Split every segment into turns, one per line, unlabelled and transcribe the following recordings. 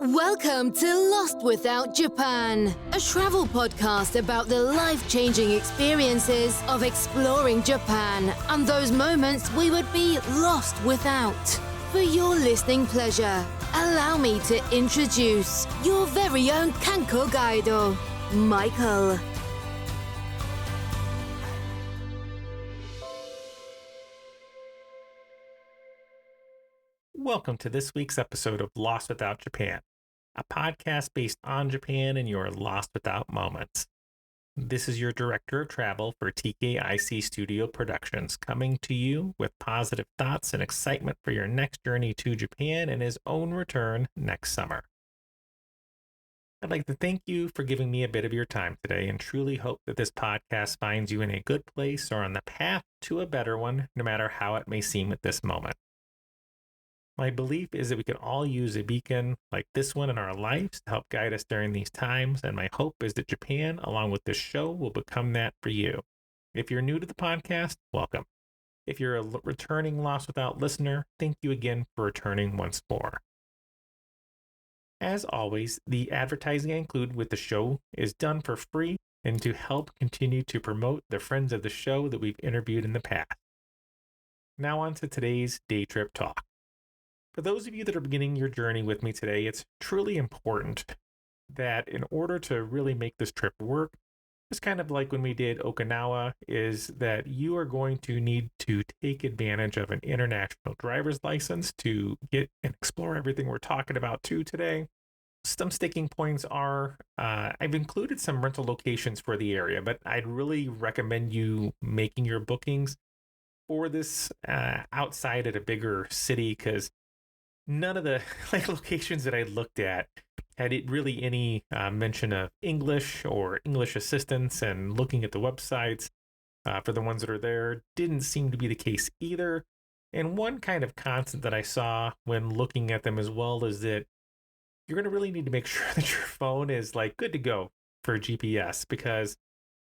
Welcome to Lost Without Japan, a travel podcast about the life-changing experiences of exploring Japan and those moments we would be lost without. For your listening pleasure, allow me to introduce your very own Kanko Gaido, Michael.
Welcome to this week's episode of Lost Without Japan, a podcast based on Japan and your lost without moments. This is your director of travel for TKIC Studio Productions, coming to you with positive thoughts and excitement for your next journey to Japan and his own return next summer. I'd like to thank you for giving me a bit of your time today and truly hope that this podcast finds you in a good place or on the path to a better one, no matter how it may seem at this moment. My belief is that we can all use a beacon like this one in our lives to help guide us during these times, and my hope is that Japan, along with this show, will become that for you. If you're new to the podcast, welcome. If you're a returning Lost Without listener, thank you again for returning once more. As always, the advertising I include with the show is done for free and to help continue to promote the friends of the show that we've interviewed in the past. Now on to today's day trip talk. For those of you that are beginning your journey with me today, it's truly important that in order to really make this trip work, it's kind of like when we did Okinawa, is that you are going to need to take advantage of an international driver's license to get and explore everything we're talking about too today. Some sticking points are, I've included some rental locations for the area, but I'd really recommend you making your bookings for this outside at a bigger city, because none of the locations that I looked at had it really any mention of English or English assistance, and looking at the websites for the ones that are there didn't seem to be the case either. And one kind of constant that I saw when looking at them as well is that you're going to really need to make sure that your phone is good to go for GPS, because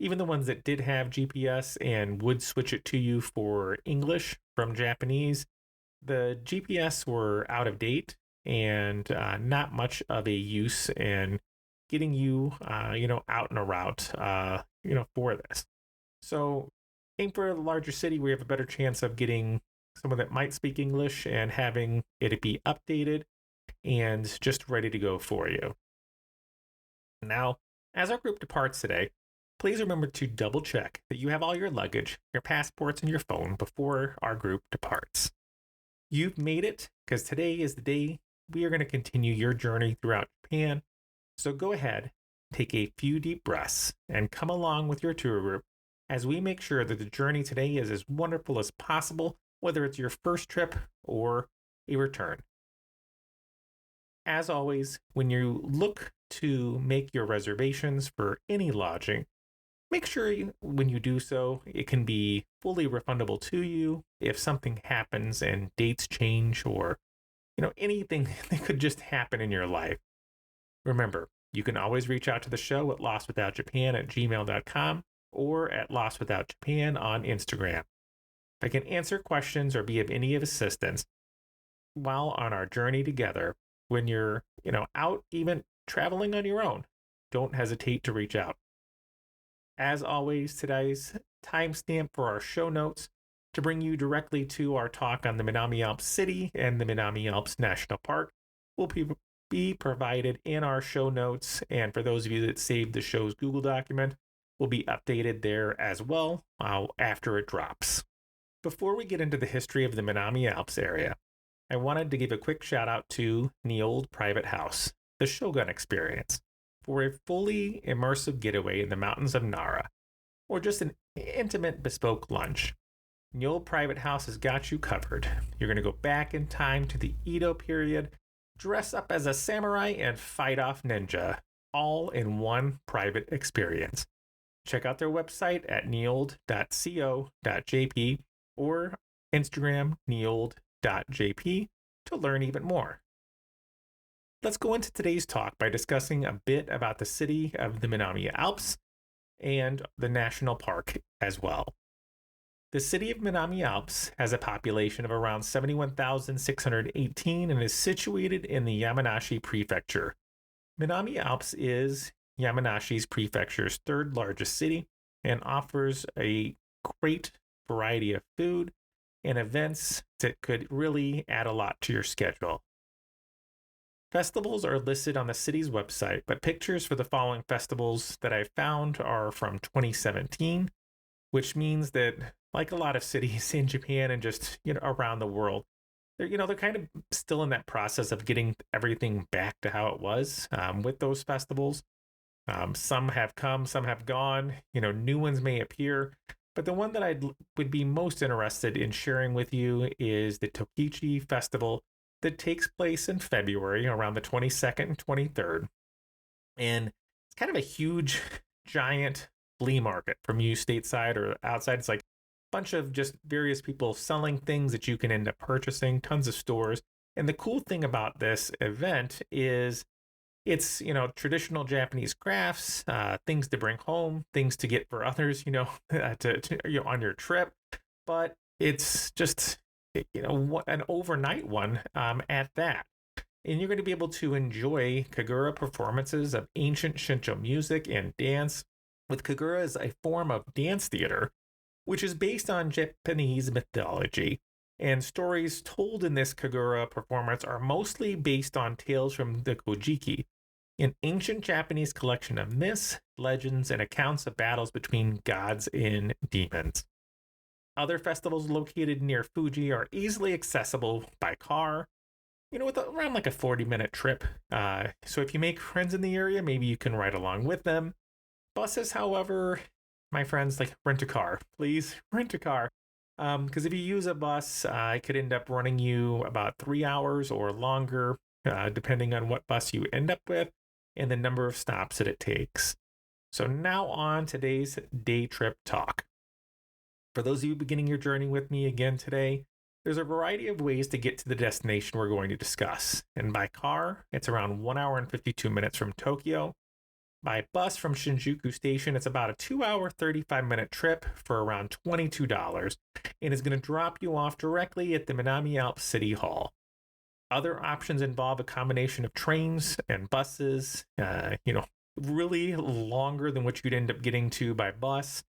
even the ones that did have GPS and would switch it to you for English from Japanese, the GPS were out of date and not much of a use in getting you, out and about, for this. So aim for a larger city where you have a better chance of getting someone that might speak English and having it be updated and just ready to go for you. Now, as our group departs today, please remember to double check that you have all your luggage, your passports, and your phone before our group departs. You've made it, because today is the day we are going to continue your journey throughout Japan. So go ahead, take a few deep breaths, and come along with your tour group as we make sure that the journey today is as wonderful as possible, whether it's your first trip or a return. As always, when you look to make your reservations for any lodging, make sure when you do so, it can be fully refundable to you if something happens and dates change, or, anything that could just happen in your life. Remember, you can always reach out to the show at lostwithoutjapan@gmail.com or at lostwithoutjapan on Instagram. If I can answer questions or be of any assistance while on our journey together, when you're, out even traveling on your own, don't hesitate to reach out. As always, today's timestamp for our show notes to bring you directly to our talk on the Minami Alps City and the Minami Alps National Park will be provided in our show notes. And for those of you that saved the show's Google document, will be updated there as well after it drops. Before we get into the history of the Minami Alps area, I wanted to give a quick shout out to Nyold Private House, the Shogun Experience, for a fully immersive getaway in the mountains of Nara, or just an intimate bespoke lunch. Nyold Private House has got you covered. You're going to go back in time to the Edo period, dress up as a samurai, and fight off ninja, all in one private experience. Check out their website at nyold.co.jp or Instagram nyold.jp to learn even more. Let's go into today's talk by discussing a bit about the city of the Minami Alps and the national park as well. The city of Minami Alps has a population of around 71,618 and is situated in the Yamanashi prefecture. Minami Alps is Yamanashi's prefecture's third largest city and offers a great variety of food and events that could really add a lot to your schedule. Festivals are listed on the city's website, but pictures for the following festivals that I found are from 2017, which means that, like a lot of cities in Japan and just around the world, they're kind of still in that process of getting everything back to how it was with those festivals. Some have come, some have gone. New ones may appear, but the one that would be most interested in sharing with you is the Tokichi Festival that takes place in February around the 22nd and 23rd. And it's kind of a huge, giant flea market from you stateside or outside. It's like a bunch of just various people selling things that you can end up purchasing, tons of stores. And the cool thing about this event is it's, traditional Japanese crafts, things to bring home, things to get for others, on your trip. But it's just, an overnight one at that. And you're going to be able to enjoy Kagura performances of ancient Shinto music and dance, with Kagura as a form of dance theater, which is based on Japanese mythology. And stories told in this Kagura performance are mostly based on tales from the Kojiki, an ancient Japanese collection of myths, legends, and accounts of battles between gods and demons. Other festivals located near Fuji are easily accessible by car, with around like a 40-minute trip. So if you make friends in the area, maybe you can ride along with them. Buses, however, my friends, like, rent a car. Please rent a car. Because if you use a bus, it could end up running you about 3 hours or longer, depending on what bus you end up with and the number of stops that it takes. So now on today's day trip talk. For those of you beginning your journey with me again today, there's a variety of ways to get to the destination we're going to discuss. And by car, it's around 1 hour and 52 minutes from Tokyo. By bus from Shinjuku Station, it's about a 2-hour, 35-minute trip for around $22 and is going to drop you off directly at the Minami Alps City Hall. Other options involve a combination of trains and buses, really longer than what you'd end up getting to by bus.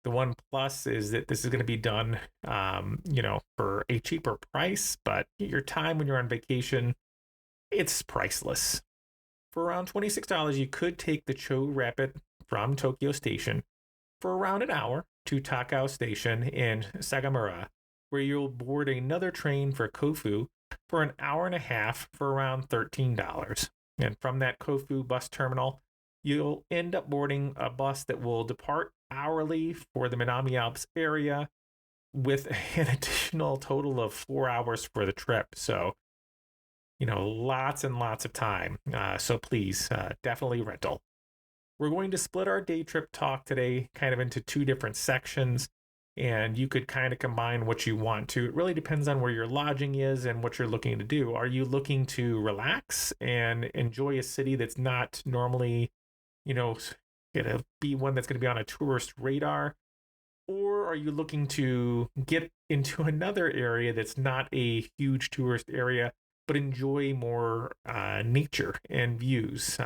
The one plus is that this is going to be done, for a cheaper price, but your time when you're on vacation, it's priceless. For around $26, you could take the Cho Rapid from Tokyo Station for around an hour to Takao Station in Sagamura, where you'll board another train for Kofu for an hour and a half for around $13. And from that Kofu bus terminal, you'll end up boarding a bus that will depart hourly for the Minami Alps area with an additional total of 4 hours for the trip. So, lots and lots of time. So please, definitely rental. We're going to split our day trip talk today kind of into two different sections, and you could kind of combine what you want to. It really depends on where your lodging is and what you're looking to do. Are you looking to relax and enjoy a city that's not normally, going to be one that's going to be on a tourist radar? Or are you looking to get into another area that's not a huge tourist area, but enjoy more nature and views,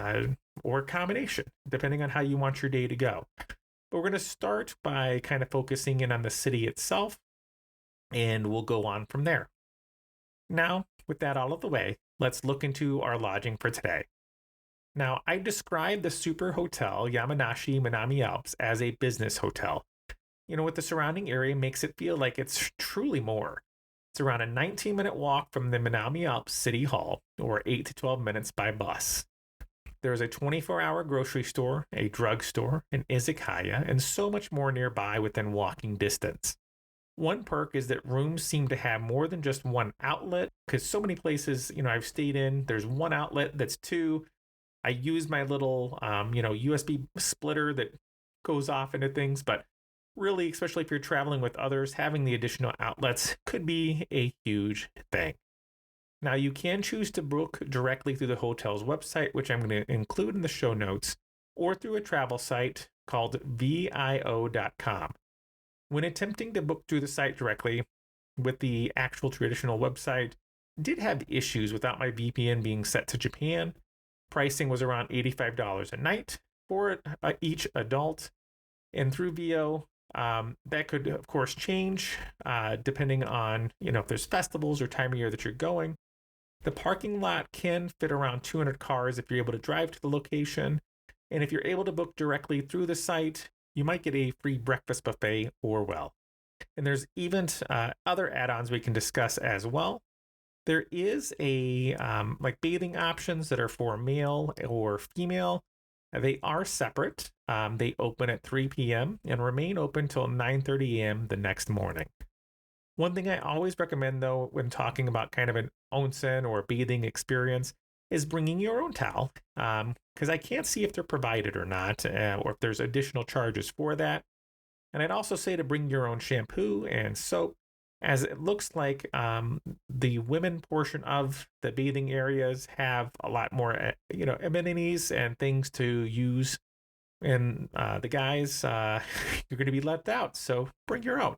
or a combination, depending on how you want your day to go? But we're going to start by kind of focusing in on the city itself, and we'll go on from there. Now, with that out of the way, let's look into our lodging for today. Now, I described the super hotel Yamanashi Minami Alps as a business hotel. With the surrounding area makes it feel like it's truly more. It's around a 19-minute walk from the Minami Alps City Hall, or 8 to 12 minutes by bus. There's a 24-hour grocery store, a drugstore, an izakaya, and so much more nearby within walking distance. One perk is that rooms seem to have more than just one outlet, because so many places, I've stayed in, there's one outlet that's two. I use my little, USB splitter that goes off into things, but really, especially if you're traveling with others, having the additional outlets could be a huge thing. Now, you can choose to book directly through the hotel's website, which I'm going to include in the show notes, or through a travel site called VIO.com. When attempting to book through the site directly with the actual traditional website, did have issues without my VPN being set to Japan. Pricing was around $85 a night for each adult. And through VO, that could, of course, change depending on, if there's festivals or time of year that you're going. The parking lot can fit around 200 cars if you're able to drive to the location. And if you're able to book directly through the site, you might get a free breakfast buffet or well. And there's even other add-ons we can discuss as well. There is a like bathing options that are for male or female. They are separate. They open at 3 p.m. and remain open till 9:30 a.m. the next morning. One thing I always recommend, though, when talking about kind of an onsen or bathing experience is bringing your own towel, because I can't see if they're provided or not, or if there's additional charges for that. And I'd also say to bring your own shampoo and soap, as it looks like the women portion of the bathing areas have a lot more, amenities and things to use. And the guys, you're going to be left out, so bring your own.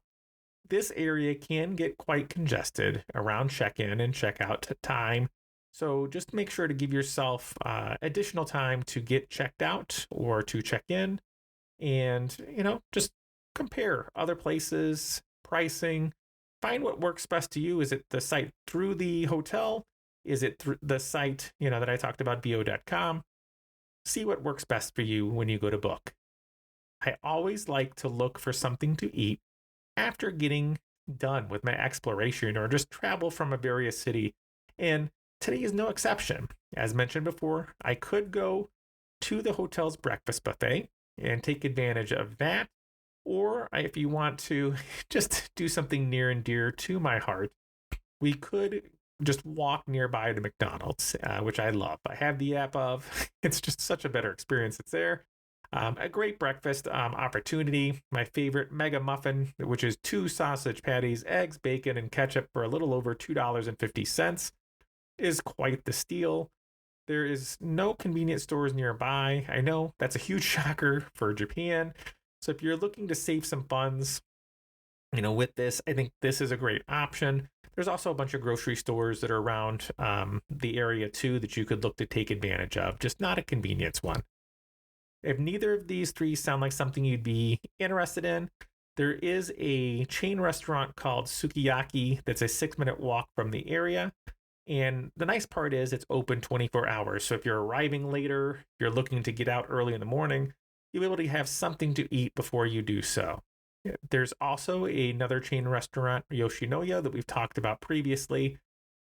This area can get quite congested around check-in and check-out time. So just make sure to give yourself additional time to get checked out or to check in and, just compare other places, pricing, find what works best to you. Is it the site through the hotel? Is it through the site, that I talked about, bo.com? See what works best for you when you go to book. I always like to look for something to eat after getting done with my exploration or just travel from a various city. And today is no exception. As mentioned before, I could go to the hotel's breakfast buffet and take advantage of that. Or if you want to just do something near and dear to my heart, we could just walk nearby to McDonald's, which I love. I have the app of. It's just such a better experience. It's there. A great breakfast opportunity. My favorite mega muffin, which is 2 sausage patties, eggs, bacon, and ketchup for a little over $2.50, is quite the steal. There is no convenience stores nearby. I know that's a huge shocker for Japan. So if you're looking to save some funds, with this, I think this is a great option. There's also a bunch of grocery stores that are around the area too that you could look to take advantage of, just not a convenience one. If neither of these three sound like something you'd be interested in, there is a chain restaurant called Sukiyaki that's a 6-minute walk from the area. And the nice part is it's open 24 hours. So if you're arriving later, if you're looking to get out early in the morning, you'll be able to have something to eat before you do so. There's also another chain restaurant, Yoshinoya, that we've talked about previously.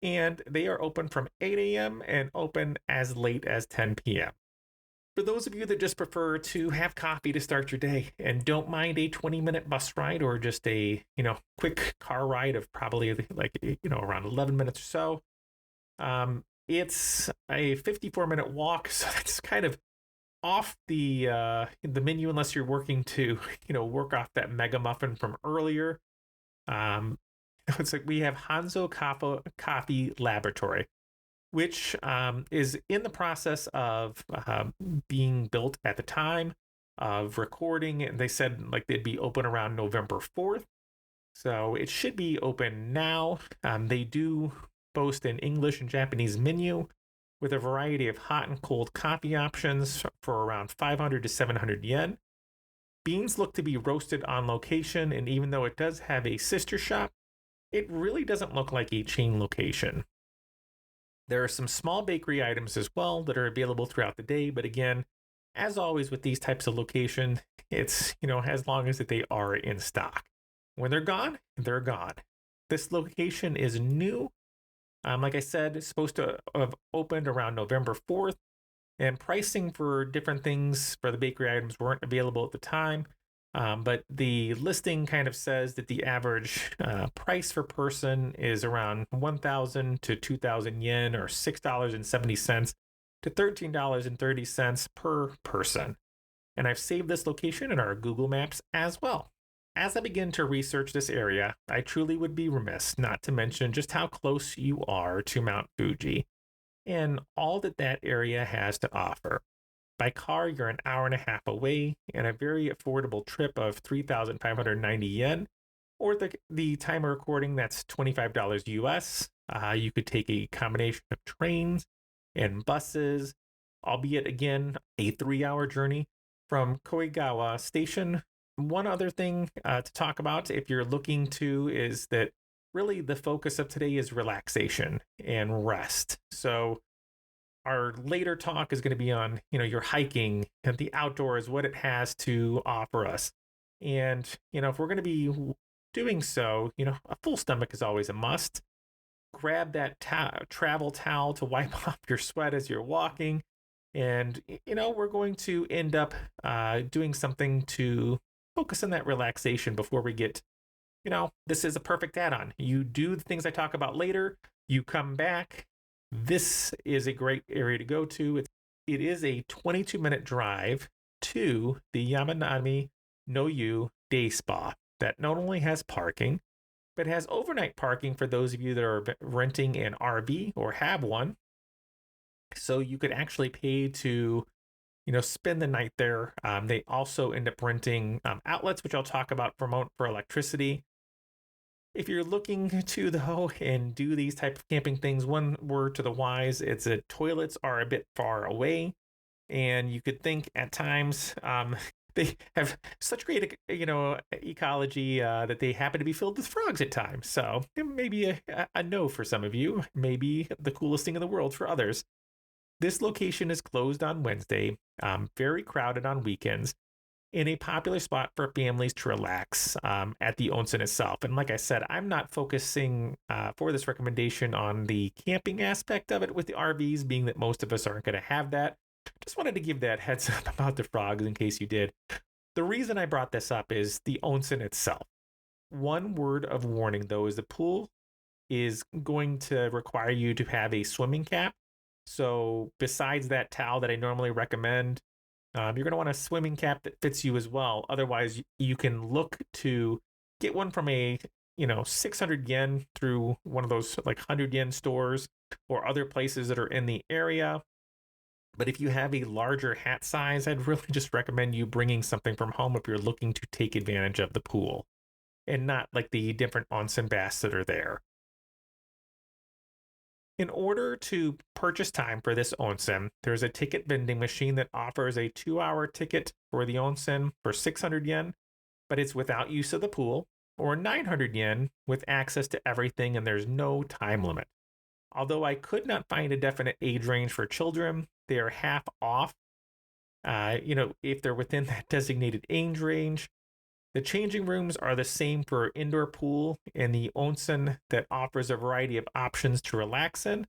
And they are open from 8 a.m. and open as late as 10 p.m. For those of you that just prefer to have coffee to start your day and don't mind a 20-minute bus ride or just a, quick car ride of probably around 11 minutes or so, it's a 54-minute walk. So that's kind of off the menu unless you're working to, work off that mega muffin from earlier. It's like we have Hanzo Coffee Laboratory, which is in the process of being built at the time of recording. And they said they'd be open around November 4th. So it should be open now. They do boast an English and Japanese menu with a variety of hot and cold coffee options for around 500 to 700 yen. Beans look to be roasted on location, and even though it does have a sister shop, it really doesn't look like a chain location. There are some small bakery items as well that are available throughout the day, but again, as always with these types of location, it's, as long as that they are in stock. When they're gone, they're gone. This location is new. Like I said, it's supposed to have opened around November 4th, and pricing for different things for the bakery items weren't available at the time. But the listing kind of says that the average price per person is around 1,000 to 2,000 yen, or $6.70 to $13.30 per person. And I've saved this location in our Google Maps as well. As I begin to research this area, I truly would be remiss not to mention just how close you are to Mount Fuji and all that that area has to offer. By car, you're an hour and a half away and a very affordable trip of 3,590 yen. Or the time of recording, that's $25 US. You could take a combination of trains and buses, albeit again, a 3 hour journey from Koigawa Station. One other thing to talk about if you're looking to is that really the focus of today is relaxation and rest. So our later talk is going to be on, your hiking and the outdoors, what it has to offer us. And, if we're going to be doing so, a full stomach is always a must. Grab that travel towel to wipe off your sweat as you're walking. And, we're going to end up doing something to focus on that relaxation before we get, this is a perfect add-on. You do the things I talk about later, you come back. This is a great area to go to. It is a 22-minute drive to the Yamanami no Yu Day Spa that not only has parking, but has overnight parking for those of you that are renting an RV or have one. So you could actually pay to, spend the night there. They also end up renting outlets, which I'll talk about for electricity. If you're looking to though and do these type of camping things, one word to the wise, it's that toilets are a bit far away, and you could think at times they have such great ecology that they happen to be filled with frogs at times. So maybe a no for some of you, maybe the coolest thing in the world for others. This location is closed on Wednesday, very crowded on weekends, in a popular spot for families to relax at the onsen itself. And like I said, I'm not focusing for this recommendation on the camping aspect of it with the RVs, being that most of us aren't going to have that. Just wanted to give that heads up about the frogs in case you did. The reason I brought this up is the onsen itself. One word of warning, though, is the pool is going to require you to have a swimming cap. So besides that towel that I normally recommend, you're going to want a swimming cap that fits you as well. Otherwise, you can look to get one from a 600 yen through one of those like 100 yen stores or other places that are in the area. But if you have a larger hat size, I'd really just recommend you bringing something from home if you're looking to take advantage of the pool and not like the different onsen baths that are there. In order to purchase time for this onsen, there's a ticket vending machine that offers a 2-hour ticket for the onsen for 600 yen, but it's without use of the pool, or 900 yen with access to everything and there's no time limit. Although I could not find a definite age range for children, they are half off, if they're within that designated age range. The changing rooms are the same for indoor pool and the onsen that offers a variety of options to relax in,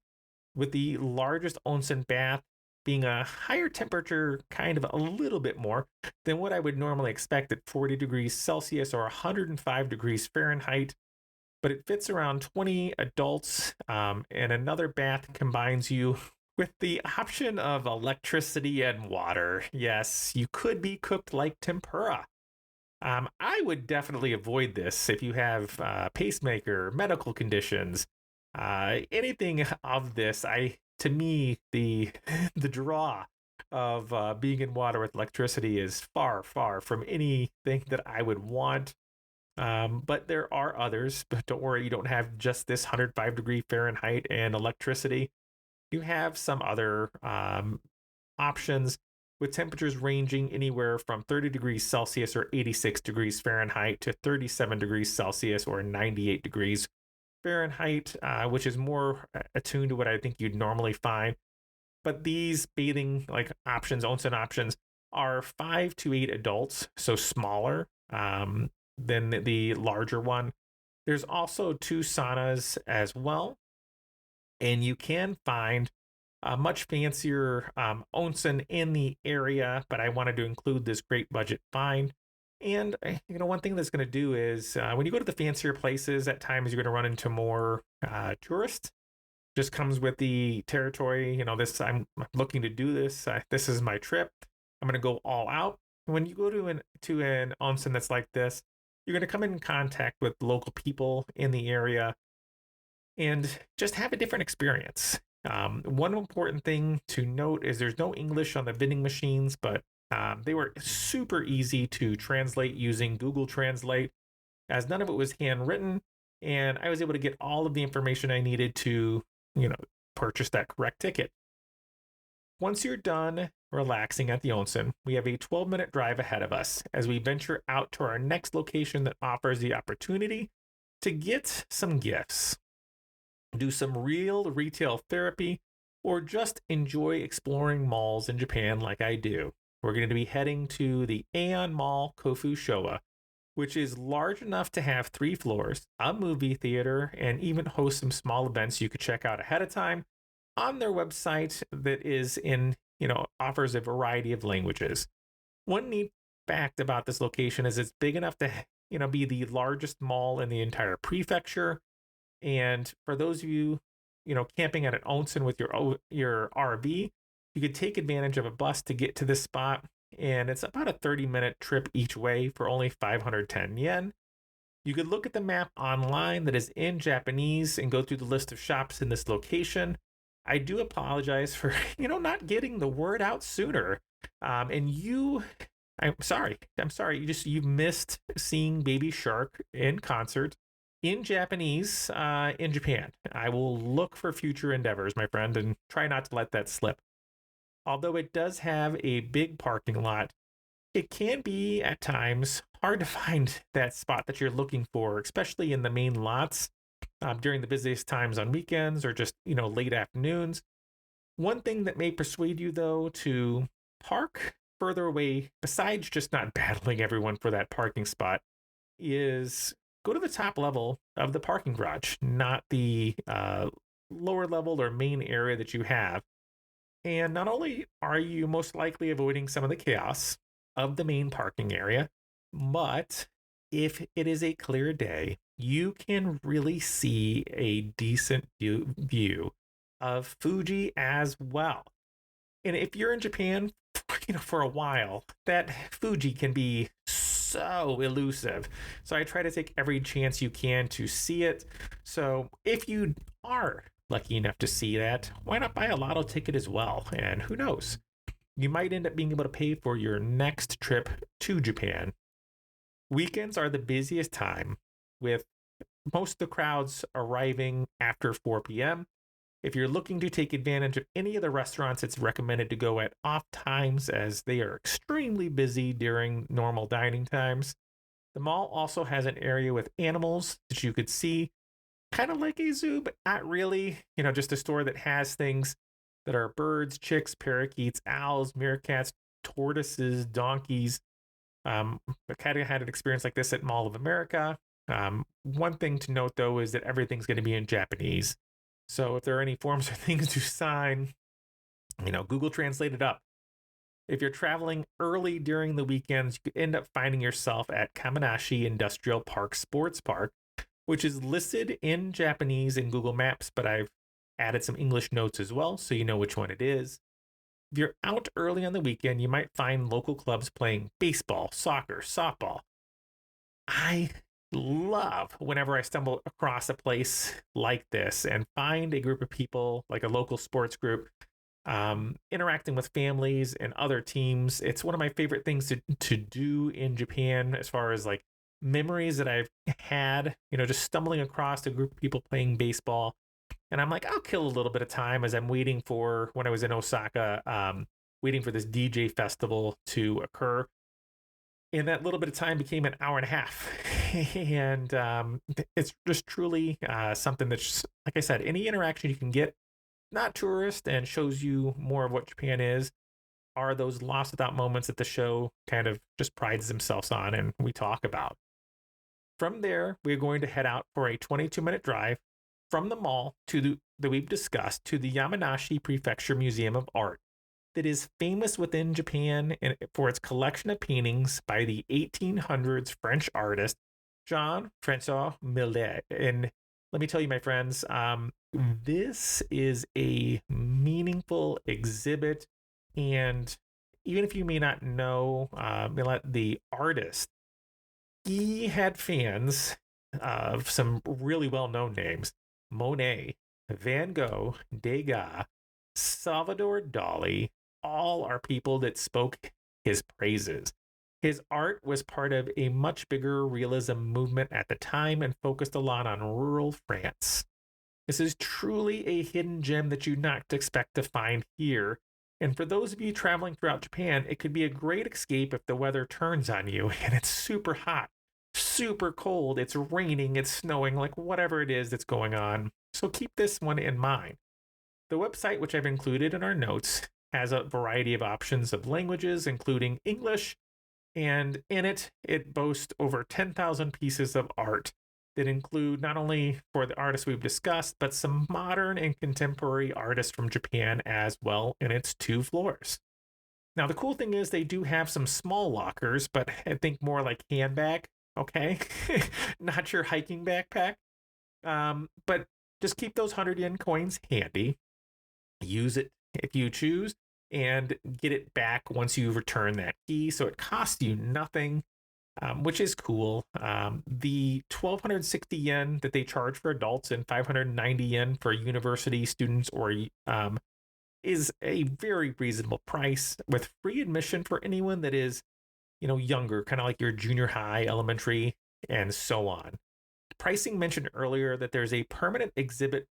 with the largest onsen bath being a higher temperature, kind of a little bit more than what I would normally expect at 40 degrees Celsius or 105 degrees Fahrenheit. But it fits around 20 adults, and another bath combines you with the option of electricity and water. Yes, you could be cooked like tempura. I would definitely avoid this if you have pacemaker, medical conditions, anything of this. To me, the the draw of being in water with electricity is far, far from anything that I would want. But there are others. But don't worry, you don't have just this 105 degree Fahrenheit and electricity. You have some other options with temperatures ranging anywhere from 30 degrees Celsius or 86 degrees Fahrenheit to 37 degrees Celsius or 98 degrees Fahrenheit, which is more attuned to what I think you'd normally find. But these bathing onsen options, are 5 to 8 adults, so smaller than the larger one. There's also 2 saunas as well, and you can find a much fancier onsen in the area, but I wanted to include this great budget find. And one thing that's going to do is when you go to the fancier places, at times you're going to run into more tourists. Just comes with the territory. I'm looking to do this. This is my trip. I'm going to go all out. When you go to an onsen that's like this, you're going to come in contact with local people in the area and just have a different experience. One important thing to note is there's no English on the vending machines, but they were super easy to translate using Google Translate, as none of it was handwritten, and I was able to get all of the information I needed to, purchase that correct ticket. Once you're done relaxing at the onsen, we have a 12-minute drive ahead of us as we venture out to our next location that offers the opportunity to get some gifts, do some real retail therapy, or just enjoy exploring malls in Japan like I do. We're going to be heading to the Aeon Mall Kofu Showa, which is large enough to have 3 floors, a movie theater, and even host some small events you could check out ahead of time on their website that is offers a variety of languages. One neat fact about this location is it's big enough to, be the largest mall in the entire prefecture. And for those of you, camping at an onsen with your RV, you could take advantage of a bus to get to this spot. And it's about a 30-minute trip each way for only 510 yen. You could look at the map online that is in Japanese and go through the list of shops in this location. I do apologize for, not getting the word out sooner. I'm sorry. You've missed seeing Baby Shark in concert in Japanese in Japan. I will look for future endeavors, my friend, and try not to let that slip. Although it does have a big parking lot, it can be at times hard to find that spot that you're looking for, especially in the main lots during the busiest times on weekends or just, late afternoons. One thing that may persuade you, though, to park further away, besides just not battling everyone for that parking spot, is go to the top level of the parking garage, not the lower level or main area that you have. And not only are you most likely avoiding some of the chaos of the main parking area, but if it is a clear day, you can really see a decent view of Fuji as well. And if you're in Japan, for a while, that Fuji can be so elusive. So I try to take every chance you can to see it. So if you are lucky enough to see that, why not buy a lotto ticket as well? And who knows? You might end up being able to pay for your next trip to Japan. Weekends are the busiest time, with most of the crowds arriving after 4 p.m. If you're looking to take advantage of any of the restaurants, it's recommended to go at off times as they are extremely busy during normal dining times. The mall also has an area with animals that you could see, kind of like a zoo, but not really. Just a store that has things that are birds, chicks, parakeets, owls, meerkats, tortoises, donkeys. I kind of had an experience like this at Mall of America. One thing to note, though, is that everything's going to be in Japanese. So if there are any forms or things to sign, Google Translate it up. If you're traveling early during the weekends, you could end up finding yourself at Yamanashi Industrial Park Sports Park, which is listed in Japanese in Google Maps, but I've added some English notes as well, so you know which one it is. If you're out early on the weekend, you might find local clubs playing baseball, soccer, softball. I love whenever I stumble across a place like this and find a group of people, like a local sports group, interacting with families and other teams. It's one of my favorite things to do in Japan, as far as like memories that I've had, just stumbling across a group of people playing baseball. And I'm like, I'll kill a little bit of time as I'm waiting for, when I was in Osaka, waiting for this DJ festival to occur. And that little bit of time became an hour and a half. And it's just truly something that's, like I said, any interaction you can get, not tourist, and shows you more of what Japan is, are those lost without moments that the show kind of just prides themselves on and we talk about. From there, we're going to head out for a 22-minute drive from the mall that we've discussed to the Yamanashi Prefecture Museum of Art, that is famous within Japan for its collection of paintings by the 1800s French artist Jean-Francois Millet. And let me tell you, my friends, this is a meaningful exhibit. And even if you may not know Millet, the artist, he had fans of some really well-known names. Monet, Van Gogh, Degas, Salvador Dali, all are people that spoke his praises. His art was part of a much bigger realism movement at the time and focused a lot on rural France. This is truly a hidden gem that you'd not expect to find here. And for those of you traveling throughout Japan, it could be a great escape if the weather turns on you and it's super hot, super cold, it's raining, it's snowing, like whatever it is that's going on. So keep this one in mind. The website, which I've included in our notes, has a variety of options of languages, including English, and in it, it boasts over 10,000 pieces of art that include not only for the artists we've discussed, but some modern and contemporary artists from Japan as well in its 2 floors. Now, the cool thing is they do have some small lockers, but I think more like handbag, okay? Not your hiking backpack. But just keep those 100 yen coins handy. Use it if you choose and get it back once you return that key. So it costs you nothing, which is cool. The 1,260 yen that they charge for adults and 590 yen for university students or is a very reasonable price with free admission for anyone that is, younger, kind of like your junior high, elementary, and so on. Pricing mentioned earlier that there's a permanent exhibit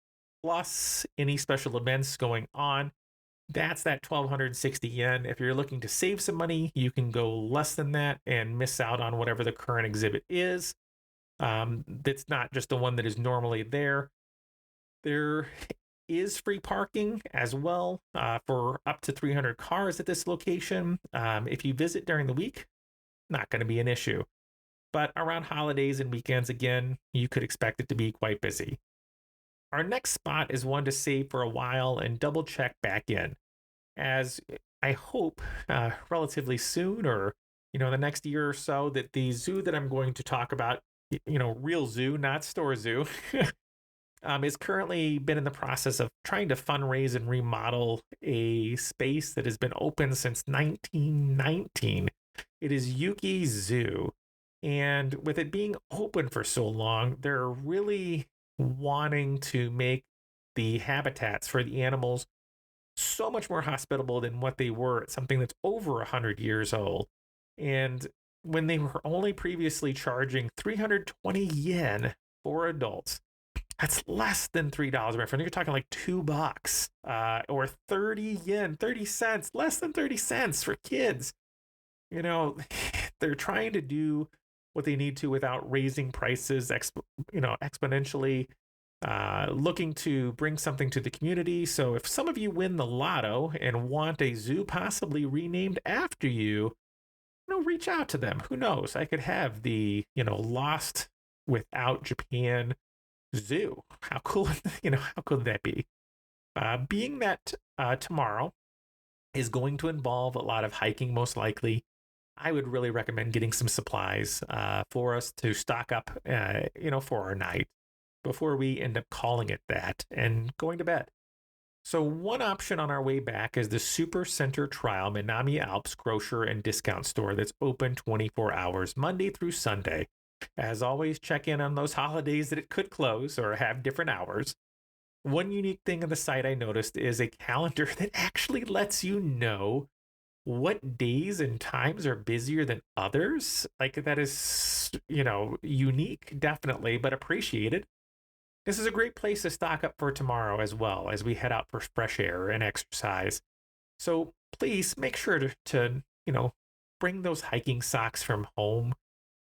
plus any special events going on. That's that 1,260 yen. If you're looking to save some money, you can go less than that and miss out on whatever the current exhibit is. That's not just the one that is normally there. There is free parking as well for up to 300 cars at this location. If you visit during the week, not going to be an issue. But around holidays and weekends, again, you could expect it to be quite busy. Our next spot is one to save for a while and double check back in, as I hope relatively soon or, the next year or so that the zoo that I'm going to talk about, real zoo, not store zoo, is currently been in the process of trying to fundraise and remodel a space that has been open since 1919. It is Yuki Zoo. And with it being open for so long, they're really wanting to make the habitats for the animals so much more hospitable than what they were at something that's over 100 years old. And when they were only previously charging 320 yen for adults, that's less than $3, my friend. You're talking like $2 or 30 yen, 30 cents, less than 30 cents for kids. They're trying to do what they need to without raising prices exponentially, looking to bring something to the community. So if some of you win the lotto and want a zoo possibly renamed after you, reach out to them. Who knows? I could have the, Lost Without Japan zoo. How cool, how cool would that be? Being that tomorrow is going to involve a lot of hiking, most likely, I would really recommend getting some supplies for us to stock up, for our night before we end up calling it that and going to bed. So one option on our way back is the Super Center Trial Minami Alps grocer and discount store that's open 24 hours, Monday through Sunday. As always, check in on those holidays that it could close or have different hours. One unique thing on the site I noticed is a calendar that actually lets you know what days and times are busier than others. Like that is, unique, definitely, but appreciated. This is a great place to stock up for tomorrow as well as we head out for fresh air and exercise. So please make sure to bring those hiking socks from home,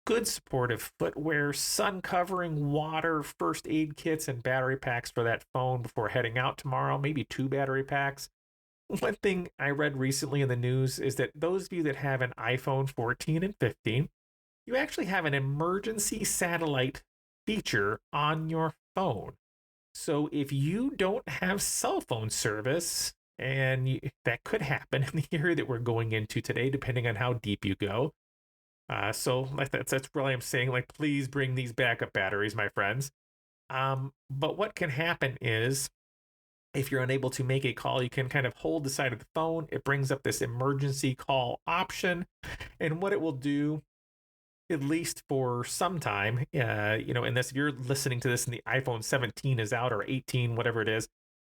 good supportive footwear, sun covering, water, first aid kits, and battery packs for that phone before heading out tomorrow, maybe 2 battery packs. One thing I read recently in the news is that those of you that have an iPhone 14 and 15, you actually have an emergency satellite feature on your phone. So if you don't have cell phone service, and that could happen in the area that we're going into today, depending on how deep you go. So that's really I'm saying, like, please bring these backup batteries, my friends. But what can happen is, if you're unable to make a call, you can kind of hold the side of the phone. It brings up this emergency call option. And what it will do at least for some time. And this, if you're listening to this and the iPhone 17 is out or 18, whatever it is,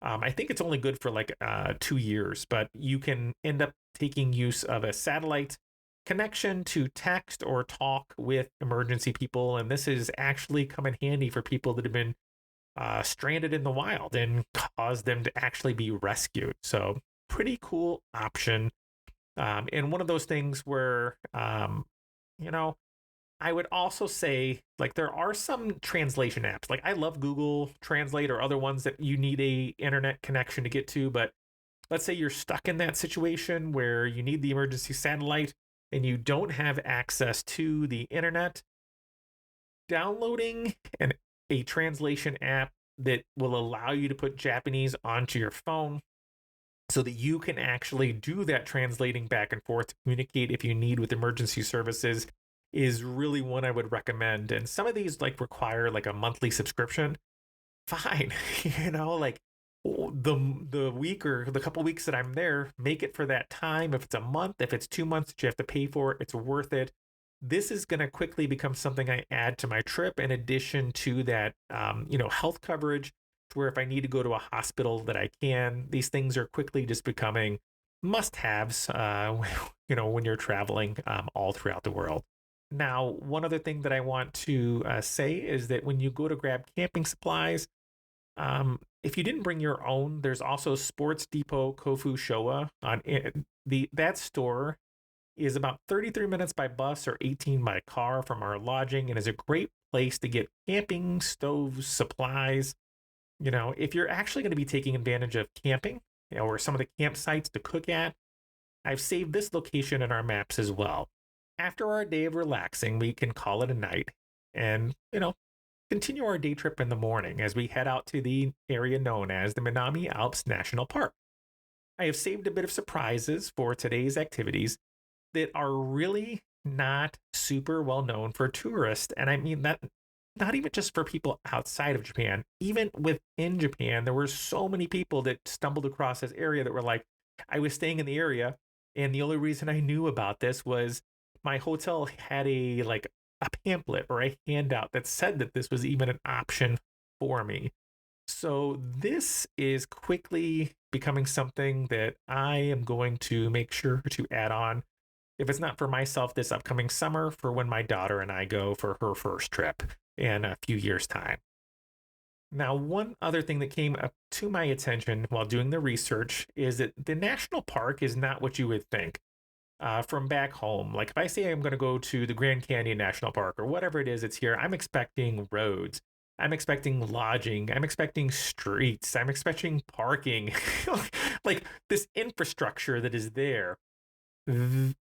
I think it's only good for like 2 years, but you can end up taking use of a satellite connection to text or talk with emergency people. And this is actually come in handy for people that have been stranded in the wild and cause them to actually be rescued. So, pretty cool option. And one of those things where, you know, I would also say like there are some translation apps. Like I love Google Translate or other ones that you need a internet connection to get to, but let's say you're stuck in that situation where you need the emergency satellite and you don't have access to the internet. Downloading a translation app that will allow you to put Japanese onto your phone so that you can actually do that translating back and forth to communicate if you need with emergency services is really one I would recommend. And some of these like require like a monthly subscription. Fine, like the week or the couple weeks that I'm there, make it for that time. If it's a month, if it's 2 months that you have to pay for it, it's worth it. This is going to quickly become something I add to my trip in addition to that, health coverage, where if I need to go to a hospital that I can. These things are quickly just becoming must-haves, when you're traveling all throughout the world. Now, one other thing that I want to say is that when you go to grab camping supplies, if you didn't bring your own, there's also Sports Depot Kofu Showa on that store is about 33 minutes by bus or 18 by car from our lodging and is a great place to get camping, stoves, supplies. If you're actually going to be taking advantage of camping, or some of the campsites to cook at, I've saved this location in our maps as well. After our day of relaxing, we can call it a night and, continue our day trip in the morning as we head out to the area known as the Minami Alps National Park. I have saved a bit of surprises for today's activities that are really not super well known for tourists. And I mean that not even just for people outside of Japan, even within Japan, there were so many people that stumbled across this area that were like, I was staying in the area, and the only reason I knew about this was my hotel had a pamphlet or a handout that said that this was even an option for me. So this is quickly becoming something that I am going to make sure to add on, if it's not for myself this upcoming summer, for when my daughter and I go for her first trip in a few years' time. Now, one other thing that came up to my attention while doing the research is that the national park is not what you would think from back home. Like if I say I'm going to go to the Grand Canyon National Park or whatever it is it's here, I'm expecting roads. I'm expecting lodging. I'm expecting streets. I'm expecting parking, like this infrastructure that is there.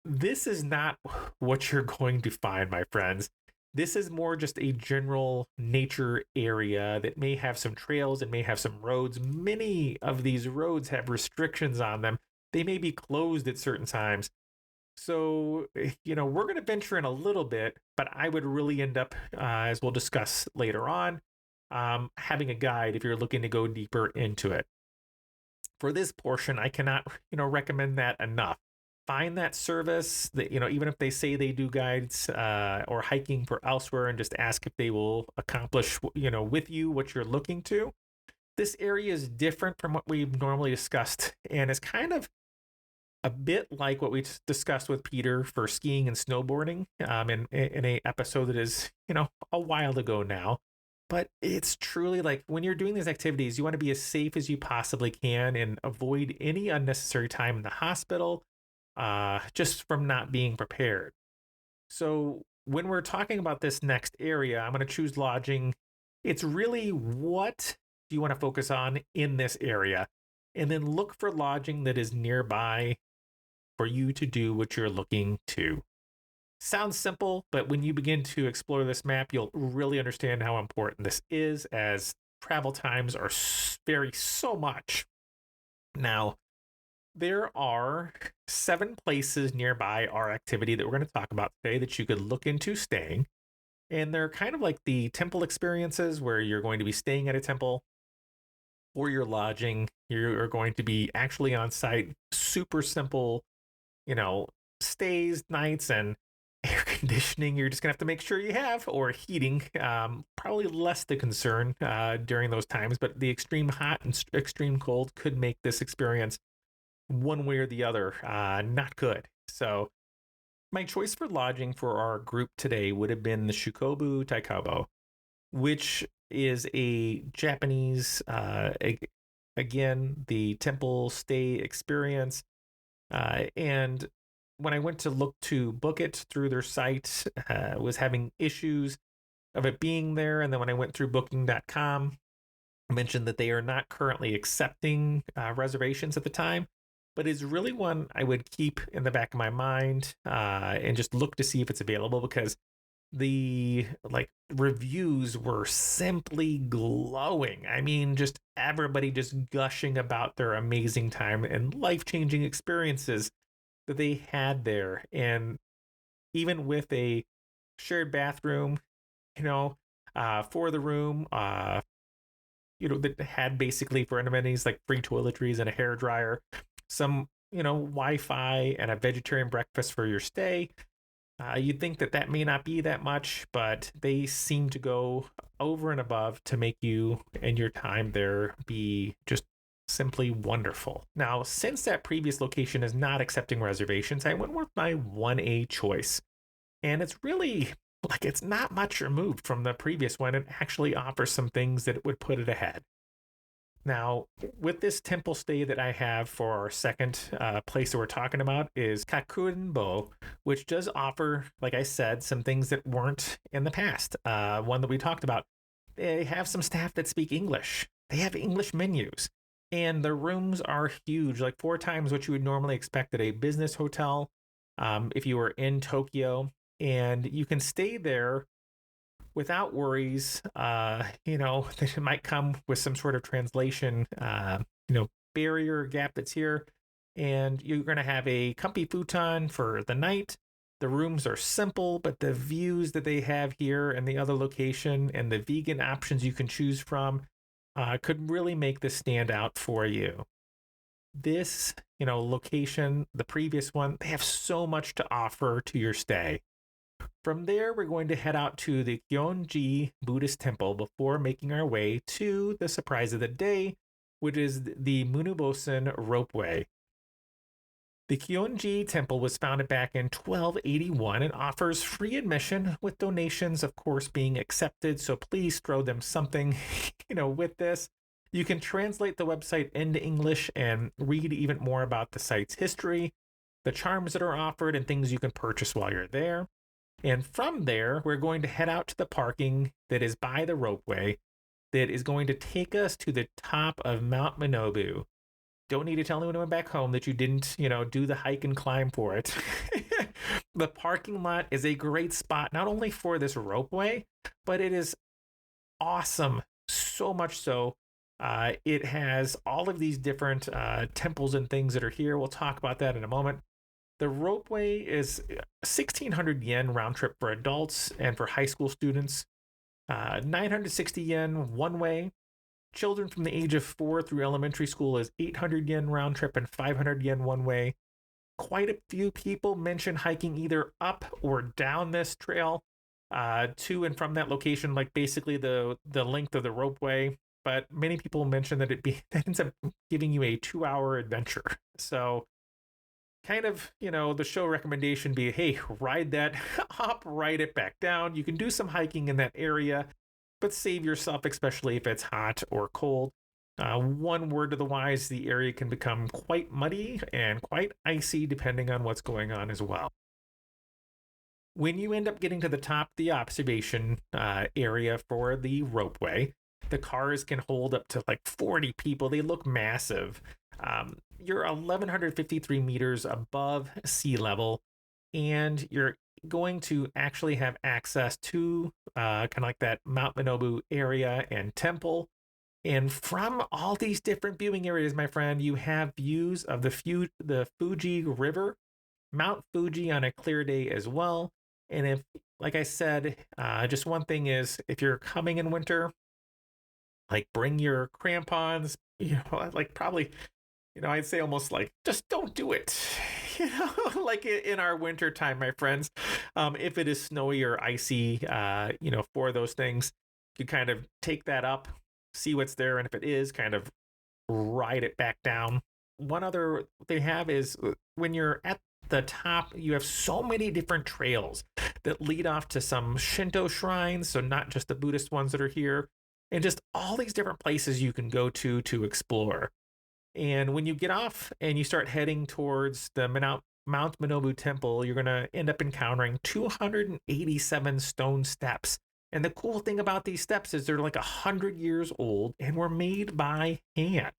This is not what you're going to find, my friends. This is more just a general nature area that may have some trails and may have some roads. Many of these roads have restrictions on them. They may be closed at certain times. So, we're going to venture in a little bit, but I would really end up, as we'll discuss later on, having a guide if you're looking to go deeper into it. For this portion, I cannot, recommend that enough. Find that service that, even if they say they do guides or hiking for elsewhere, and just ask if they will accomplish, with you what you're looking to. This area is different from what we've normally discussed, and it's kind of a bit like what we discussed with Peter for skiing and snowboarding in a episode that is, a while ago now. But it's truly like when you're doing these activities, you want to be as safe as you possibly can and avoid any unnecessary time in the hospital, just from not being prepared. So when we're talking about this next area, I'm going to choose lodging. It's really what do you want to focus on in this area? And then look for lodging that is nearby for you to do what you're looking to. Sounds simple, but when you begin to explore this map, you'll really understand how important this is, as travel times vary so much. Now, there are 7 places nearby our activity that we're going to talk about today that you could look into staying. And they're kind of like the temple experiences where you're going to be staying at a temple. For your lodging, you're going to be actually on site, super simple, stays, nights, and air conditioning you're just gonna have to make sure you have, or heating. Probably less the concern during those times, but the extreme hot and extreme cold could make this experience one way or the other not good. So my choice for lodging for our group today would have been the Shukobu Taikabo, which is a Japanese, again, the temple stay experience. And when I went to look to book it through their site, was having issues of it being there. And then when I went through booking.com, I mentioned that they are not currently accepting reservations at the time, but is really one I would keep in the back of my mind and just look to see if it's available, because the reviews were simply glowing. I mean, just everybody just gushing about their amazing time and life-changing experiences that they had there. And even with a shared bathroom, for the room, that had basically for amenities like free toiletries and a hair dryer, some Wi-Fi and a vegetarian breakfast for your stay. You'd think that may not be that much, but they seem to go over and above to make you and your time there be just simply wonderful. Now, since that previous location is not accepting reservations, I went with my 1A choice. And it's really it's not much removed from the previous one. It actually offers some things that would put it ahead. Now, with this temple stay that I have for our second place that we're talking about is Kakurenbo, which does offer, like I said, some things that weren't in the past. One that we talked about, they have some staff that speak English. They have English menus, and the rooms are huge, like 4 times what you would normally expect at a business hotel if you were in Tokyo. And you can stay there without worries, that it might come with some sort of translation, barrier gap that's here. And you're going to have a comfy futon for the night. The rooms are simple, but the views that they have here and the other location and the vegan options you can choose from could really make this stand out for you. This, location, the previous one, they have so much to offer to your stay. From there, we're going to head out to the Gyeonggi Buddhist Temple before making our way to the surprise of the day, which is the Munubosan Ropeway. The Gyeonggi Temple was founded back in 1281 and offers free admission, with donations, of course, being accepted. So please throw them something, with this. You can translate the website into English and read even more about the site's history, the charms that are offered, and things you can purchase while you're there. And from there, we're going to head out to the parking that is by the ropeway that is going to take us to the top of Mount Minobu. Don't need to tell anyone back home that you didn't, do the hike and climb for it. The parking lot is a great spot, not only for this ropeway, but it is awesome. So much so. It has all of these different temples and things that are here. We'll talk about that in a moment. The ropeway is 1,600 yen round trip for adults, and for high school students, 960 yen one way. Children from the age of 4 through elementary school is 800 yen round trip and 500 yen one way. Quite a few people mention hiking either up or down this trail to and from that location, like basically the length of the ropeway. But many people mention that that ends up giving you a 2-hour adventure. So kind of, the show recommendation be, hey, ride that up, ride it back down. You can do some hiking in that area, but save yourself, especially if it's hot or cold. One word to the wise, the area can become quite muddy and quite icy depending on what's going on as well. When you end up getting to the top of the observation area for the ropeway, the cars can hold up to 40 people. They look massive. You're 1,153 meters above sea level, and you're going to actually have access to kind of that Mount Minobu area and temple. And from all these different viewing areas, my friend, you have views of the Fuji River, Mount Fuji on a clear day as well. And if, like I said, just one thing is, if you're coming in winter, bring your crampons, probably, I'd say almost just don't do it. like in our winter time, my friends, if it is snowy or icy, for those things, you kind of take that up, see what's there, and if it is, kind of ride it back down. One other they have is when you're at the top, you have so many different trails that lead off to some Shinto shrines, so not just the Buddhist ones that are here, and just all these different places you can go to explore. And when you get off and you start heading towards the Mount Minobu Temple, you're going to end up encountering 287 stone steps. And the cool thing about these steps is they're like 100 years old and were made by hand.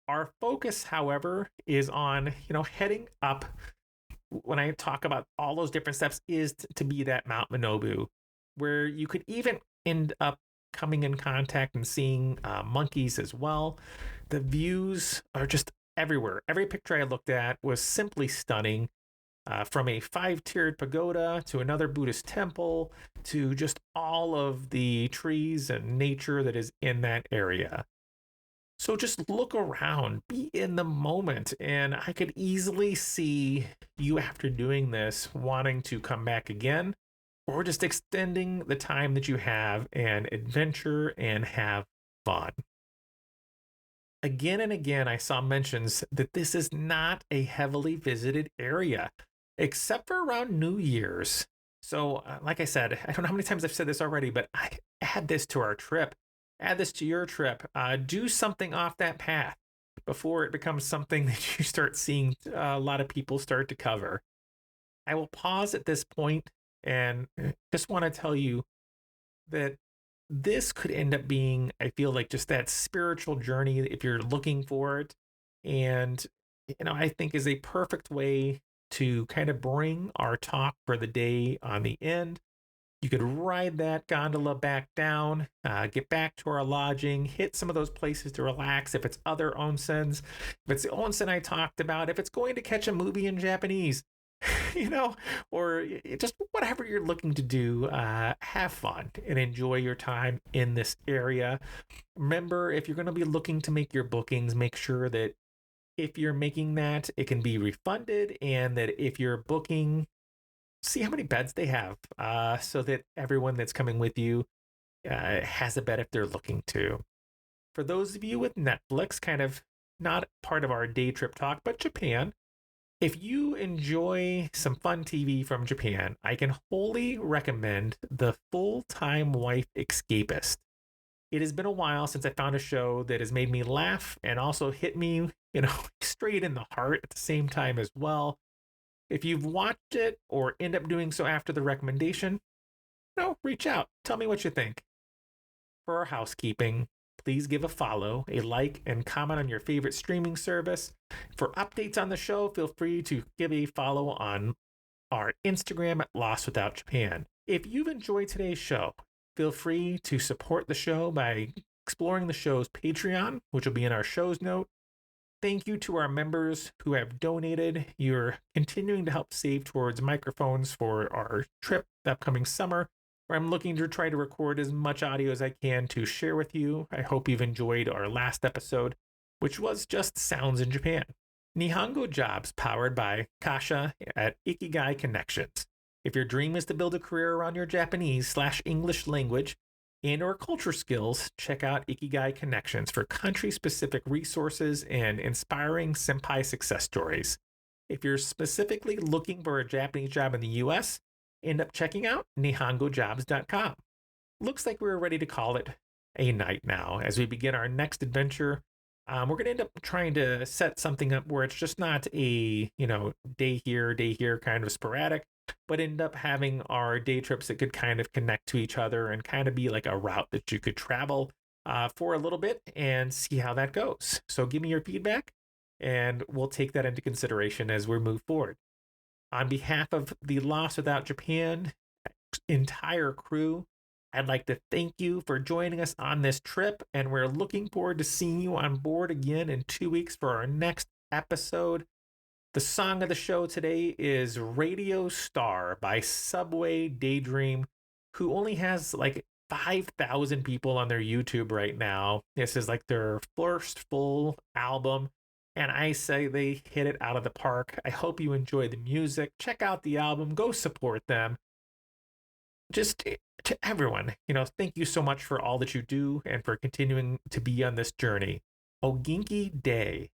Our focus, however, is on, heading up. When I talk about all those different steps, is to be that Mount Minobu, where you could even end up coming in contact and seeing monkeys as well. The views are just everywhere. Every picture I looked at was simply stunning. From a 5-tiered pagoda to another Buddhist temple to just all of the trees and nature that is in that area. So just look around, be in the moment, and I could easily see you after doing this wanting to come back again, or just extending the time that you have and adventure and have fun. Again and again, I saw mentions that this is not a heavily visited area, except for around New Year's. So, like I said, I don't know how many times I've said this already, but I add this to our trip. Add this to your trip. Do something off that path before it becomes something that you start seeing a lot of people start to cover. I will pause at this point and just want to tell you that this could end up being, I feel like, just that spiritual journey if you're looking for it. And, I think is a perfect way to kind of bring our talk for the day on the end. You could ride that gondola back down, get back to our lodging, hit some of those places to relax. If it's other onsens, if it's the onsen I talked about, if it's going to catch a movie in Japanese, or just whatever you're looking to do, have fun and enjoy your time in this area. Remember, if you're going to be looking to make your bookings, make sure that if you're making that, it can be refunded, and that if you're booking, see how many beds they have, so that everyone that's coming with you has a bed if they're looking to. For those of you with Netflix, kind of not part of our day trip talk, but Japan, if you enjoy some fun TV from Japan, I can wholly recommend The Full-Time Wife Escapist. It has been a while since I found a show that has made me laugh and also hit me, straight in the heart at the same time as well. If you've watched it or end up doing so after the recommendation, reach out. Tell me what you think. For our housekeeping, please give a follow, a like, and comment on your favorite streaming service. For updates on the show, feel free to give a follow on our Instagram at Lost Without Japan. If you've enjoyed today's show, feel free to support the show by exploring the show's Patreon, which will be in our show's note. Thank you to our members who have donated. You're continuing to help save towards microphones for our trip the upcoming summer, where I'm looking to try to record as much audio as I can to share with you. I hope you've enjoyed our last episode, which was just Sounds in Japan. Nihongo Jobs, powered by Kasha at Ikigai Connections. If your dream is to build a career around your Japanese/English language and or culture skills, check out Ikigai Connections for country-specific resources and inspiring senpai success stories. If you're specifically looking for a Japanese job in the US, end up checking out nihongojobs.com. Looks like we're ready to call it a night now as we begin our next adventure. We're going to end up trying to set something up where it's just not a, day here kind of sporadic, but end up having our day trips that could kind of connect to each other and kind of be like a route that you could travel for a little bit and see how that goes. So give me your feedback and we'll take that into consideration as we move forward. On behalf of the Lost Without Japan entire crew, I'd like to thank you for joining us on this trip, and we're looking forward to seeing you on board again in 2 weeks for our next episode. The song of the show today is Radio Star by Subway Daydream, who only has like 5,000 people on their YouTube right now. This is like their first full album, And I say they hit it out of the park. I hope you enjoy the music. Check out the album. Go support them. Just to everyone, thank you so much for all that you do and for continuing to be on this journey. Oginki Day.